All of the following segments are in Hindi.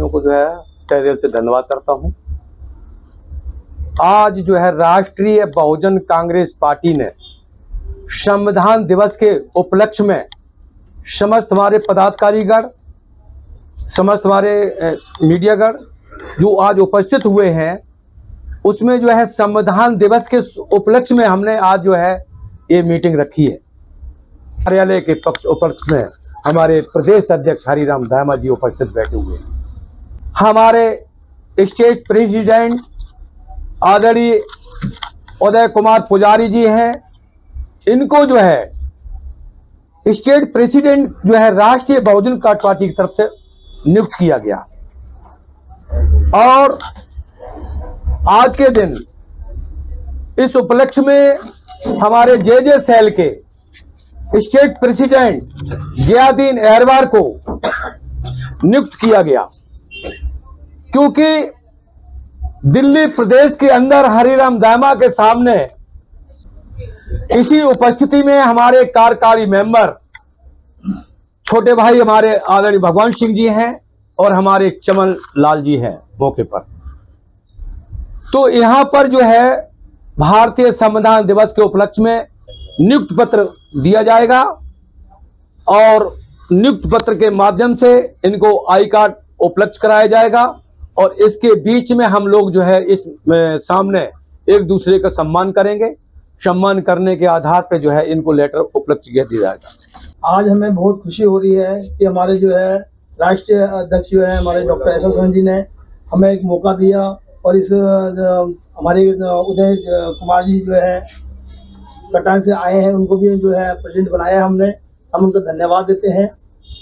भाइयों को जो है तहे दिल से धन्यवाद करता हूं। आज जो है राष्ट्रीय बहुजन कांग्रेस पार्टी ने संविधान दिवस के उपलक्ष्य में समस्त हमारे पदाधिकारीगण, समस्त हमारे मीडियागण जो आज उपस्थित हुए हैं, उसमें जो है संविधान दिवस के उपलक्ष्य में हमने आज जो है ये मीटिंग रखी है। कार्यालय के उपलक्ष्य में हमारे प्रदेश अध्यक्ष हरिराम दामा जी उपस्थित बैठे हुए हैं। हमारे स्टेट प्रेसिडेंट आदरणीय उदय कुमार पुजारी जी हैं, इनको जो है स्टेट प्रेसिडेंट जो है राष्ट्रीय बहुजन पार्टी की तरफ से नियुक्त किया गया। और आज के दिन इस उपलक्ष्य में हमारे जे सेल के स्टेट प्रेसिडेंट गियादीन एरवार को नियुक्त किया गया, क्योंकि दिल्ली प्रदेश के अंदर हरिराम दामा के सामने इसी उपस्थिति में हमारे कार्यकारी मेंबर छोटे भाई हमारे आदरणीय भगवान सिंह जी हैं और हमारे चमन लाल जी हैं मौके पर। तो यहां पर जो है भारतीय संविधान दिवस के उपलक्ष्य में नियुक्त पत्र दिया जाएगा और नियुक्त पत्र के माध्यम से इनको आई कार्ड उपलब्ध कराया जाएगा और इसके बीच में हम लोग जो है इस सामने एक दूसरे का सम्मान करेंगे। सम्मान करने के आधार पर जो है इनको लेटर उपलब्ध किया जाएगा। आज हमें बहुत खुशी हो रही है कि हमारे जो है राष्ट्रीय अध्यक्ष जो है हमारे डॉक्टर एस जी ने हमें एक मौका दिया और इस हमारे उदय कुमार जी जो है कटान से आए हैं, उनको भी जो है प्रेसिडेंट बनाया हमने। हम उनको धन्यवाद देते हैं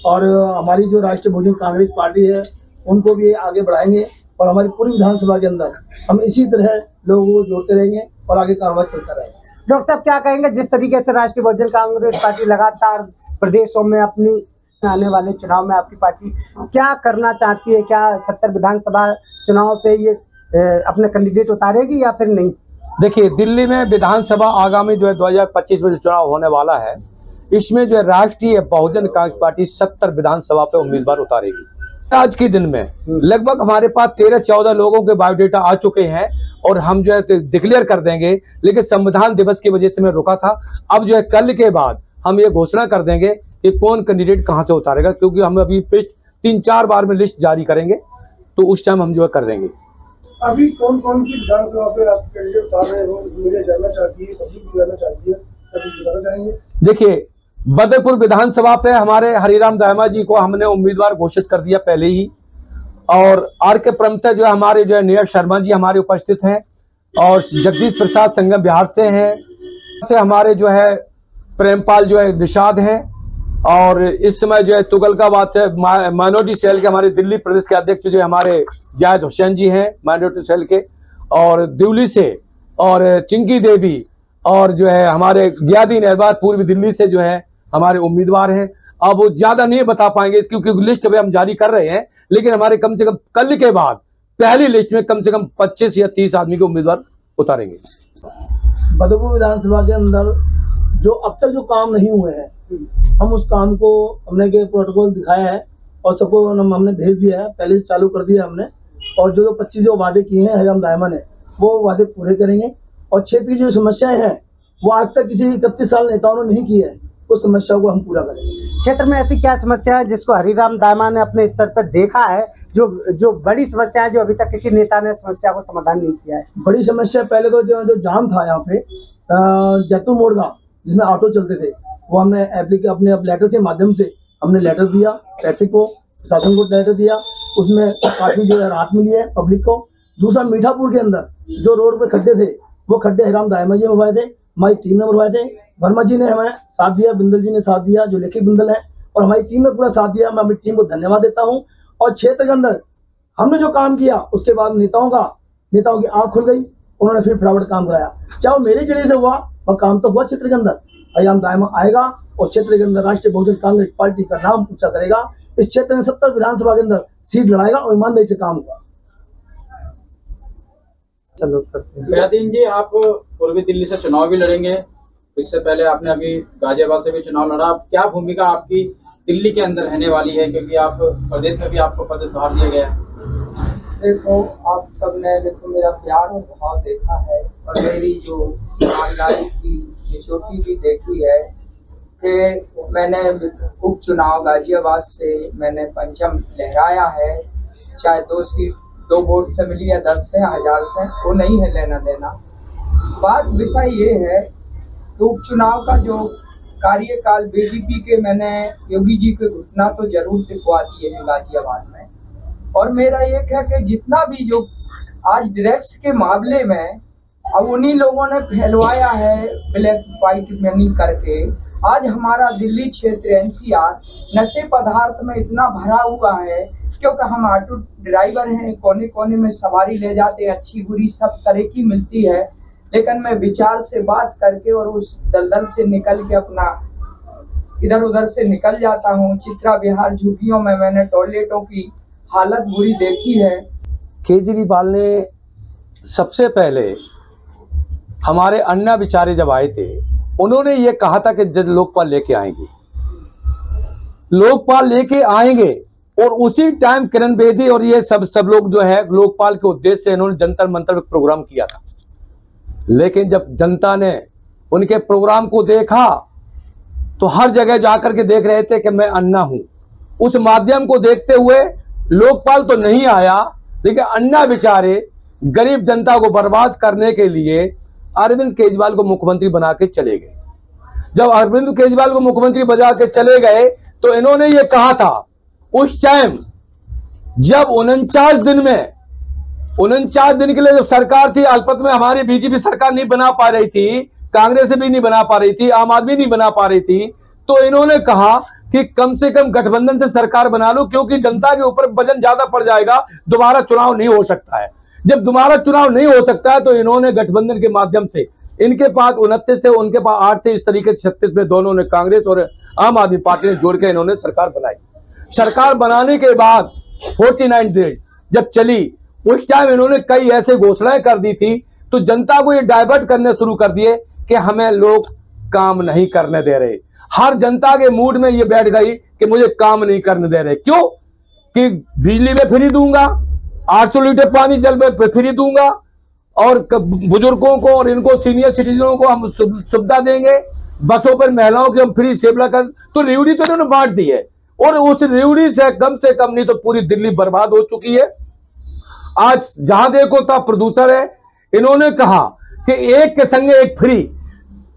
और हमारी जो राष्ट्रीय बहुजन कांग्रेस पार्टी है उनको भी आगे बढ़ाएंगे और हमारी पूरी विधानसभा के अंदर हम इसी तरह लोगों को जोड़ते रहेंगे और आगे कार्रवाई चलता रहेगा। डॉक्टर साहब क्या कहेंगे, जिस तरीके से राष्ट्रीय बहुजन कांग्रेस पार्टी लगातार प्रदेशों में अपनी आने वाले चुनाव में आपकी पार्टी क्या करना चाहती है? क्या 70 विधानसभा चुनाव पे ये अपने कैंडिडेट उतारेगी या फिर नहीं? देखिए, दिल्ली में विधानसभा आगामी जो है 2025 में जो चुनाव होने वाला है, इसमें जो है राष्ट्रीय बहुजन कांग्रेस पार्टी 70 विधानसभा पे उम्मीदवार उतारेगी। आज के दिन में लगभग हमारे पास 13-14 लोगों के बायोडेटा आ चुके हैं और हम जो है डिक्लेयर कर देंगे, लेकिन संविधान दिवस की वजह से मैं रुका था। अब जो है कल के बाद हम ये घोषणा कर देंगे कि कौन कैंडिडेट कहां से उतारेगा, क्योंकि हम अभी 3-4 बार में लिस्ट जारी करेंगे, तो उस टाइम हम जो है कर देंगे। अभी कौन कौन की विधानसभा पे आप कैंडिडेट उतार रहे हो, मुझे जानना चाहती है, पब्लिक जानना चाहती है, बताना चाहेंगे? देखिए, बदरपुर विधानसभा पे हमारे हरिराम दामा जी को हमने उम्मीदवार घोषित कर दिया पहले ही, और आर के क्रम से जो हमारे जो है नीरज शर्मा जी हमारे उपस्थित हैं और जगदीश प्रसाद संगम बिहार से हैं, से हमारे जो है प्रेमपाल जो है निषाद हैं, और इस समय जो है तुगलकाबाद से माइनॉरिटी सेल के हमारे दिल्ली प्रदेश के अध्यक्ष जो हमारे जायद हुसैन जी हैं माइनॉरिटी सेल के, और दिल्ली से और चिंकी देवी और जो है हमारे गियादीन एरवार पूर्वी दिल्ली से जो है हमारे उम्मीदवार हैं। अब वो ज्यादा नहीं बता पाएंगे क्योंकि लिस्ट अभी हम जारी कर रहे हैं, लेकिन हमारे कम से कम कल के बाद पहली लिस्ट में कम से कम 25 या 30 आदमी के उम्मीदवार उतारेंगे। बदरपुर विधानसभा के अंदर जो अब तक जो काम नहीं हुए हैं, हम उस काम को हमने के प्रोटोकॉल दिखाया है और सबको हमने भेज दिया है, पहले से चालू कर दिया हमने। और जो 25 जो वादे किए हैं हरिराम दामा ने, वो वादे पूरे करेंगे। और क्षेत्र की जो समस्याएं हैं वो आज तक किसी 31 साल नेताओं ने नहीं की है, उस समस्या को हम पूरा करेंगे। क्षेत्र में ऐसी क्या समस्या है जिसको हरिराम दामा ने अपने स्तर पर देखा है, जो बड़ी समस्या है जो अभी तक किसी नेता ने समस्या को समाधान नहीं किया है? बड़ी समस्या पहले तो जो जाम था यहाँ पे जैतून मोड़गा जिसमें ऑटो चलते थे, वो हमने अपने लेटर के माध्यम से हमने लेटर दिया ट्रैफिक को, प्रशासन को लेटर दिया, उसमें काफी जो है राहत मिली है पब्लिक को। दूसरा, मीठापुर के अंदर जो रोड पे खड्डे थे, वो खड्डे हरिराम दामा जी ने भरवाए थे, हमारी टीम ने भरवाए थे। वर्मा जी ने हमें साथ दिया, बिंदल जी ने साथ दिया जो लेखक बिंदल है, और हमारी टीम ने पूरा साथ दिया। मैं अपनी टीम को धन्यवाद देता हूँ। और क्षेत्र के अंदर हमने जो काम किया उसके बाद नेताओं की आंख खुल गई, उन्होंने फिर फटाफट काम कराया। चाहे मेरे जरिए से हुआ, वह काम तो हुआ क्षेत्र के अंदर। हरिराम दामा आएगा और क्षेत्र के अंदर राष्ट्रीय बहुजन कांग्रेस पार्टी का नाम ऊंचा करेगा। इस क्षेत्र में 70 विधानसभा के अंदर सीट लड़ाएगा और ईमानदारी से काम होगा। चलो करते हैं। गियादीन जी, आप पूर्वी दिल्ली से चुनाव भी लड़ेंगे, इससे पहले आपने अभी गाजियाबाद से भी चुनाव लड़ा। क्या भूमिका आपकी दिल्ली के अंदर रहने वाली है, क्योंकि आप प्रदेश में भी आपको पदभार दिया गया है? देखो आप सबने देखो मेरा प्यार और भाव देखा है और मेरी जो ईमानदारी की निचोटी भी देखी है कि मैंने उपचुनाव गाजियाबाद से मैंने परचम लहराया है, चाहे 2 सीट 2 वोट से मिली या 10 से 1000 से, वो नहीं है लेना देना। बात विषय ये है कि उपचुनाव का जो कार्यकाल बीजेपी के मैंने योगी जी के घुटना तो जरूर दिखवा दिए हैं गाजियाबाद में, और मेरा एक है कि जितना भी जो आज ड्रग्स के मामले में अब उन्हीं लोगों ने फैलवाया है ब्लैक वाइट मनी करके, आज हमारा दिल्ली क्षेत्र एनसीआर नशे पदार्थ में इतना भरा हुआ है, क्योंकि हम ऑटो ड्राइवर हैं, कोने कोने में सवारी ले जाते हैं, अच्छी बुरी सब तरह की मिलती है, लेकिन मैं विचार से बात करके और उस दलदल से निकल के अपना इधर उधर से निकल जाता हूँ। चित्रा विहार झुग्गियों में मैंने टॉयलेटों की हालत बुरी देखी है। केजरीवाल ने सबसे पहले हमारे अन्ना बेचारे जब आए थे, उन्होंने ये कहा था कि लोकपाल लेके आएंगे, लोकपाल लेके आएंगे, और उसी टाइम किरण बेदी और ये सब लोग जो है लोकपाल के उद्देश्य से इन्होंने जंतर मंतर में प्रोग्राम किया था। लेकिन जब जनता ने उनके प्रोग्राम को देखा तो हर जगह जाकर के देख रहे थे कि मैं अन्ना हूं। उस माध्यम को देखते हुए लोकपाल तो नहीं आया, लेकिन अन्ना बेचारे गरीब जनता को बर्बाद करने के लिए अरविंद केजरीवाल को मुख्यमंत्री बना के चले गए। जब अरविंद केजरीवाल को मुख्यमंत्री बना के चले गए तो इन्होंने ये कहा था उस टाइम जब 49 दिन के लिए जब सरकार थी, अल्पत में हमारी बीजेपी सरकार नहीं बना पा रही थी, कांग्रेस भी नहीं बना पा रही थी, आम आदमी नहीं बना पा रही थी, तो इन्होंने कहा कि कम से कम गठबंधन से सरकार बना लो, क्योंकि जनता के ऊपर वजन ज्यादा पड़ जाएगा, दोबारा चुनाव नहीं हो सकता है। जब दोबारा चुनाव नहीं हो सकता है तो इन्होंने गठबंधन के माध्यम से, इनके पास 29 थे, उनके पास 8 थे, इस तरीके से 36 में दोनों ने कांग्रेस और आम आदमी पार्टी ने जोड़ के इन्होंने सरकार बनाई। सरकार बनाने के बाद 49 दिन जब चली, उस टाइम इन्होंने कई ऐसे घोषणाएं कर दी थी, तो जनता को ये डाइवर्ट करने शुरू कर दिए कि हमें लोग काम नहीं करने दे रहे। हर जनता के मूड में ये बैठ गई कि मुझे काम नहीं करने दे रहे। क्यों? कि बिजली में फ्री दूंगा, 800 लीटर पानी जल में फ्री दूंगा, और बुजुर्गों को और इनको सीनियर सिटीजनों को हम सुविधा देंगे, बसों पर महिलाओं की हम फ्री सेवा कर, तो रेवड़ी तो इन्होंने बांट दी है, और उस रेवड़ी से कम नहीं तो पूरी दिल्ली बर्बाद हो चुकी है। आज जहां देखो तब प्रदूषण है। इन्होंने कहा कि एक के संगे एक फ्री।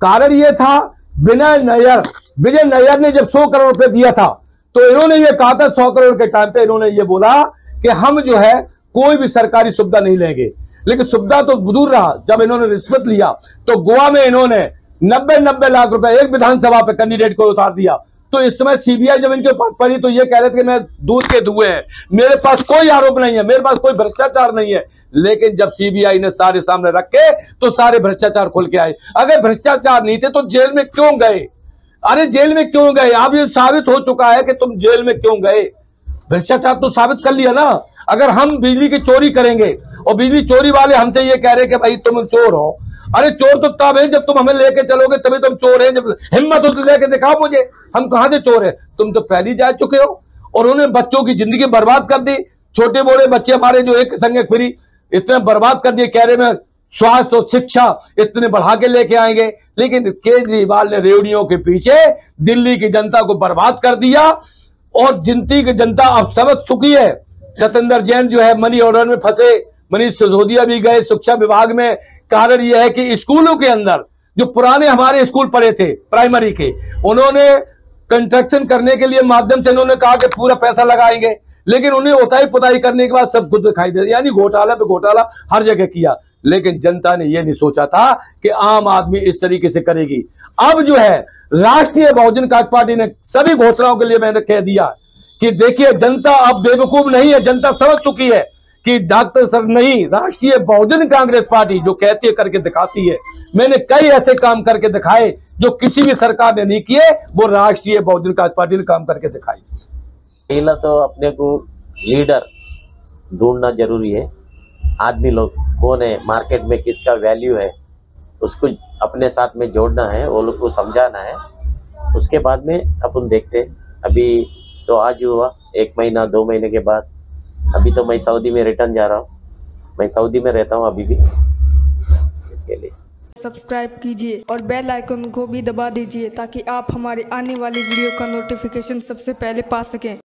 कारण यह था विजय नायर ने जब 100 करोड़ रुपए दिया था, तो इन्होंने ये कहा था 100 करोड़ के टाइम पे इन्होंने ये बोला कि हम जो है कोई भी सरकारी सुविधा नहीं लेंगे। लेकिन सुविधा तो दूर रहा, जब इन्होंने रिश्वत लिया तो गोवा में इन्होंने 90 लाख रुपए एक विधानसभा पे कैंडिडेट को उतार दिया। तो इस समय सीबीआई जब इनके ऊपर पड़ी तो ये कह रहे थे कि मैं दूध के धुएं हैं, मेरे पास कोई आरोप नहीं है, मेरे पास कोई भ्रष्टाचार नहीं है। लेकिन जब सीबीआई ने सारे सामने रखे तो सारे भ्रष्टाचार खुल के आए। अगर भ्रष्टाचार नहीं थे तो जेल में क्यों गए? अरे जेल में क्यों गए? अब ये साबित हो चुका है कि तुम जेल में क्यों गए। भ्रष्टाचार तो साबित कर लिया ना। अगर हम बिजली की चोरी करेंगे और बिजली चोरी वाले हमसे ये कह रहे कि भाई तुम चोर हो, अरे चोर तो तब है जब तुम हमें लेके चलोगे तभी तुम चोर है। जब हिम्मत हो तो लेके दिखाओ मुझे, हम कहां से चोर है। तुम तो पहले जा चुके हो। और उन्होंने बच्चों की जिंदगी बर्बाद कर दी। छोटे बड़े बच्चे हमारे जो एक संगे फ्री इतने बर्बाद कर दिए, कह रहे में स्वास्थ्य और शिक्षा इतने बढ़ा के लेके आएंगे। लेकिन केजरीवाल ने रेवड़ियों के पीछे दिल्ली की जनता को बर्बाद कर दिया, और जिंदगी की जनता अब समझ चुकी है। सत्येंद्र जैन जो है मनी ऑर्डर में फंसे, मनीष सिसोदिया भी गए शिक्षा विभाग में। कारण यह है कि स्कूलों के अंदर जो पुराने हमारे स्कूल पढ़े थे प्राइमरी के, उन्होंने कंस्ट्रक्शन करने के लिए माध्यम से इन्होंने कहा कि पूरा पैसा लगाएंगे, लेकिन उन्हें उताई पुताई करने के बाद सब कुछ दिखाई दे, यानी घोटाला पे घोटाला हर जगह किया। लेकिन जनता ने यह नहीं सोचा था कि आम आदमी इस तरीके से करेगी। अब जो है राष्ट्रीय बहुजन पार्टी ने सभी घोषणाओं के लिए मैंने कह दिया कि देखिए जनता अब बेवकूफ नहीं है, जनता समझ चुकी है कि डॉक्टर सर नहीं, राष्ट्रीय बहुजन कांग्रेस पार्टी जो कहती है करके दिखाती है। मैंने कई ऐसे काम करके दिखाए जो किसी भी सरकार ने नहीं किए, वो राष्ट्रीय बहुजन कांग्रेस पार्टी ने काम करके दिखाई। पहला तो अपने को लीडर ढूंढना जरूरी है। आदमी लोग कौन है, मार्केट में किसका वैल्यू है, उसको अपने साथ में जोड़ना है, वो लोग को समझाना है। उसके बाद में अपन देखते हैं। अभी तो आज हुआ, 1 महीना 2 महीने के बाद अभी तो मैं सऊदी में रिटर्न जा रहा हूँ, मैं सऊदी में रहता हूँ अभी भी, इसके लिए सब्सक्राइब कीजिए और बेल आइकन को भी दबा दीजिए ताकि आप हमारे आने वाली वीडियो का नोटिफिकेशन सबसे पहले पा सकें।